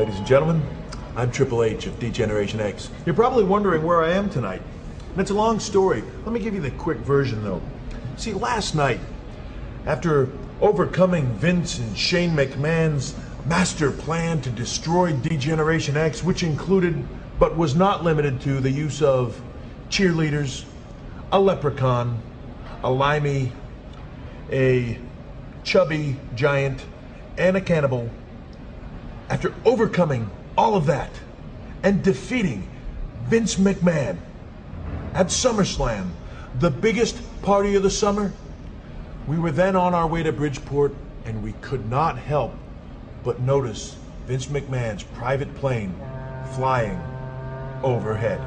Ladies and gentlemen, I'm Triple H of D-Generation X. You're probably wondering where I am tonight. And it's a long story. Let me give you the quick version though. See, last night, after overcoming Vince and Shane McMahon's master plan to destroy D-Generation X, which included, but was not limited to, the use of cheerleaders, a leprechaun, a limey, a chubby giant, and a cannibal. After overcoming all of that and defeating Vince McMahon at SummerSlam, the biggest party of the summer, we were then on our way to Bridgeport, and we could not help but notice Vince McMahon's private plane flying overhead.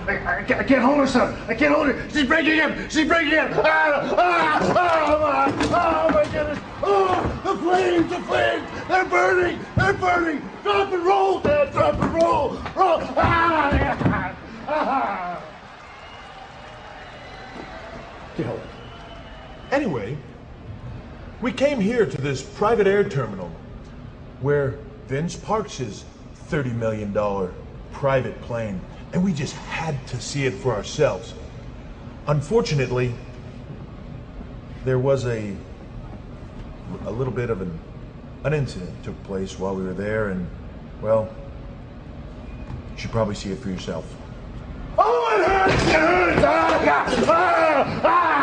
I can't hold her, son. I can't hold her. She's breaking him. She's breaking him. Oh my goodness. Oh, the flames, the flames. They're burning. They're burning. Drop and roll, Dad. Drop and roll. Roll. Kill. Anyway, we came here to this private air terminal where Vince parks his $30 million private plane, and we just had to see it for ourselves. Unfortunately, there was a little bit of an incident took place while we were there, and well, you should probably see it for yourself. Oh, it hurts! It hurts!